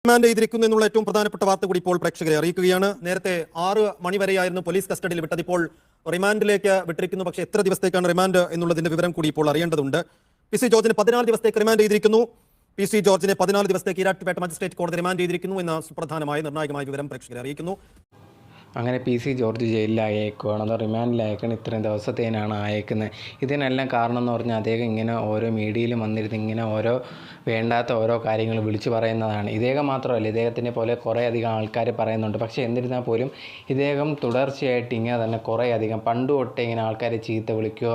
Remand ചെയ്തിരിക്കുന്നു എന്നുള്ള ഏറ്റവും പ്രധാനപ്പെട്ട വാർത്ത കൂടി ഇപ്പോൾ പ്രേക്ഷകരെ അറിയിക്കുകയാണ്. നേരത്തെ 6 മണി വരെയായിരുന്നു പോലീസ് കസ്റ്റഡിയിൽ വിട്ടത്. ഇപ്പോൾ റിമാൻഡിലേക്ക് വിട്ടിരിക്കുന്നു. പക്ഷേ എത്ര ദിവസത്തേക്കാണ് റിമാൻഡ് എന്നുള്ളതിന്റെ വിവരം കൂടി ഇപ്പോൾ അറിയേണ്ടതുണ്ട്. പി.സി. ജോർജിനെ 14 ദിവസത്തേക്ക് റിമാൻഡ് ചെയ്തിരിക്കുന്നു. പി.സി. ജോർജിനെ 14 ദിവസത്തേക്ക് ഈരാറ്റുപേട്ട മജിസ്ട്രേറ്റ് കോടതി റിമാൻഡ് ചെയ്തിരിക്കുന്നു എന്ന സുപ്രധാനമായ നിർണായകമായ വിവരം പ്രേക്ഷകരെ അറിയിക്കുന്നു. അങ്ങനെ പി.സി. ജോർജ് ജയിലിലായേക്കുവാണ്. അതോ റിമാൻഡിലായേക്കാണ്. ഇത്രയും ദിവസത്തേനാണ് അയക്കുന്നത്. ഇതിനെല്ലാം കാരണം എന്ന് പറഞ്ഞാൽ അദ്ദേഹം ഇങ്ങനെ ഓരോ മീഡിയയിലും വന്നിരുന്ന് ഇങ്ങനെ വേണ്ടാത്ത ഓരോ കാര്യങ്ങൾ വിളിച്ചു പറയുന്നതാണ്. ഇദ്ദേഹം മാത്രമല്ല, ഇദ്ദേഹത്തിനെ പോലെ കുറേ അധികം ആൾക്കാർ പറയുന്നുണ്ട്. പക്ഷേ എന്നിരുന്നാൽ പോലും ഇദ്ദേഹം തുടർച്ചയായിട്ട് ഇങ്ങനെ തന്നെ കുറേ അധികം പണ്ട് തൊട്ടേ ഇങ്ങനെ ആൾക്കാരെ ചീത്ത വിളിക്കുക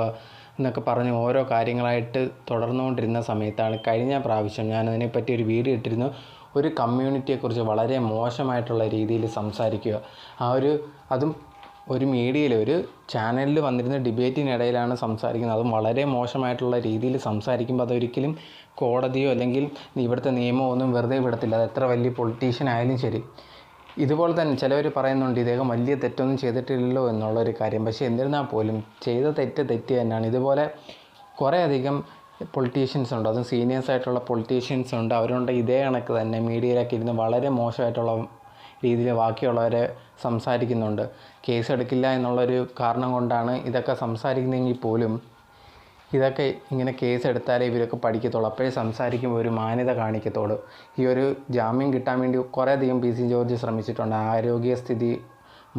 എന്നൊക്കെ പറഞ്ഞ് ഓരോ കാര്യങ്ങളായിട്ട് തുടർന്നുകൊണ്ടിരുന്ന സമയത്താണ് കഴിഞ്ഞ പ്രാവശ്യം ഞാനതിനെപ്പറ്റി ഒരു വീഡിയോ ഇട്ടിരുന്നു. ഒരു കമ്മ്യൂണിറ്റിയെക്കുറിച്ച് വളരെ മോശമായിട്ടുള്ള രീതിയിൽ സംസാരിക്കുക. അതും ഒരു മീഡിയയിൽ ഒരു ചാനലിൽ വന്നിരുന്ന ഡിബേറ്റിനിടയിലാണ് സംസാരിക്കുന്നത്. അതും വളരെ മോശമായിട്ടുള്ള രീതിയിൽ സംസാരിക്കുമ്പോൾ അതൊരിക്കലും കോടതിയോ അല്ലെങ്കിൽ ഇവിടുത്തെ നിയമമോ ഒന്നും വെറുതെ വിടത്തില്ല. അത് എത്ര വലിയ പൊളിറ്റീഷ്യൻ ആയാലും ശരി. ഇതുപോലെ തന്നെ ചിലവർ പറയുന്നുണ്ട് ഇദ്ദേഹം വലിയ തെറ്റൊന്നും ചെയ്തിട്ടില്ലല്ലോ എന്നുള്ളൊരു കാര്യം. പക്ഷേ എന്നിരുന്നാൽ പോലും ചെയ്ത തെറ്റ് തന്നെയാണ്. ഇതുപോലെ കുറേ അധികം പൊളിറ്റീഷ്യൻസ് ഉണ്ട്, അതും സീനിയേഴ്സായിട്ടുള്ള പൊളിറ്റീഷ്യൻസ് ഉണ്ട്. അവരുണ്ട് ഇതേ കണക്ക് തന്നെ മീഡിയയിലൊക്കെ ഇരുന്ന് വളരെ മോശമായിട്ടുള്ള രീതിയിൽ ബാക്കിയുള്ളവരെ സംസാരിക്കുന്നുണ്ട്. കേസെടുക്കില്ല എന്നുള്ളൊരു കാരണം കൊണ്ടാണ് ഇതൊക്കെ സംസാരിക്കുന്നതെങ്കിൽ പോലും ഇതൊക്കെ ഇങ്ങനെ കേസെടുത്താലേ ഇവരൊക്കെ പഠിക്കത്തുള്ളൂ. അപ്പോഴേ സംസാരിക്കുമ്പോൾ ഒരു മാന്യത കാണിക്കത്തുള്ളൂ. ഈ ഒരു ജാമ്യം കിട്ടാൻ വേണ്ടി കുറേയധികം പി.സി. ജോർജ് ശ്രമിച്ചിട്ടുണ്ട്. ആരോഗ്യസ്ഥിതി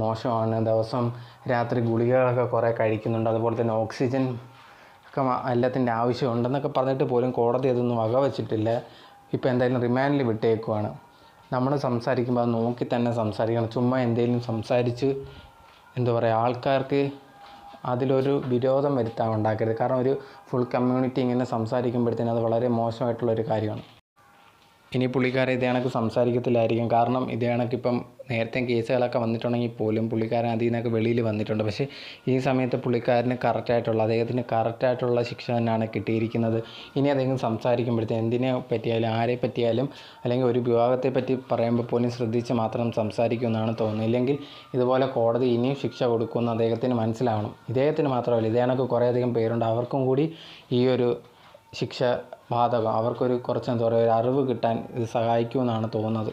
മോശമാണ്, ദിവസം രാത്രി ഗുളികകളൊക്കെ കുറേ കഴിക്കുന്നുണ്ട്, അതുപോലെ തന്നെ ഓക്സിജൻ ഒക്കെ എല്ലാത്തിൻ്റെ ആവശ്യമുണ്ടെന്നൊക്കെ പറഞ്ഞിട്ട് പോലും കോടതി അതൊന്നും വകവച്ചിട്ടില്ല. ഇപ്പോൾ എന്തായാലും റിമാൻഡിൽ വിട്ടേക്കുവാണ്. നമ്മൾ സംസാരിക്കുമ്പോൾ അത് നോക്കി തന്നെ സംസാരിക്കണം. ചുമ്മാ എന്തെങ്കിലും സംസാരിച്ച് ആൾക്കാർക്ക് അതിലൊരു വിരോധം വരുത്താൻ ഉണ്ടാക്കരുത്. കാരണം ഒരു ഫുൾ കമ്മ്യൂണിറ്റി ഇങ്ങനെ സംസാരിക്കുമ്പോഴത്തേനും അത് വളരെ മോശമായിട്ടുള്ളൊരു കാര്യമാണ്. ഇനി പുള്ളിക്കാരൻ ഇതേ കണക്ക് സംസാരിക്കത്തില്ലായിരിക്കും. കാരണം ഇതേ കണക്കിപ്പം നേരത്തെ കേസുകളൊക്കെ വന്നിട്ടുണ്ടെങ്കിൽ പോലും പുള്ളിക്കാരൻ അതിൽ നിന്നൊക്കെ വെളിയിൽ വന്നിട്ടുണ്ട്. പക്ഷേ ഈ സമയത്ത് പുള്ളിക്കാരന് അദ്ദേഹത്തിന് കറക്റ്റായിട്ടുള്ള ശിക്ഷ തന്നെയാണ് കിട്ടിയിരിക്കുന്നത്. ഇനി അദ്ദേഹം സംസാരിക്കുമ്പോഴത്തേക്കും എന്തിനെ പറ്റിയാലും ആരെ പറ്റിയാലും അല്ലെങ്കിൽ ഒരു വിഭാഗത്തെ പറ്റി പറയുമ്പോൾ പോലും ശ്രദ്ധിച്ച് മാത്രം സംസാരിക്കുമെന്നാണ് തോന്നുന്നത്. ഇല്ലെങ്കിൽ ഇതുപോലെ കോടതി ഇനിയും ശിക്ഷ കൊടുക്കുമെന്ന് അദ്ദേഹത്തിന് മനസ്സിലാവണം. ഇദ്ദേഹത്തിന് മാത്രമല്ല, ഇതേ കണക്ക് കുറേയധികം പേരുണ്ട്. അവർക്കും കൂടി ഈ ഒരു ശിക്ഷ ബാധകം. അവർക്കൊരു കുറച്ച് ഒരു അറിവ് കിട്ടാൻ ഇത് സഹായിക്കുമെന്നാണ് തോന്നുന്നത്.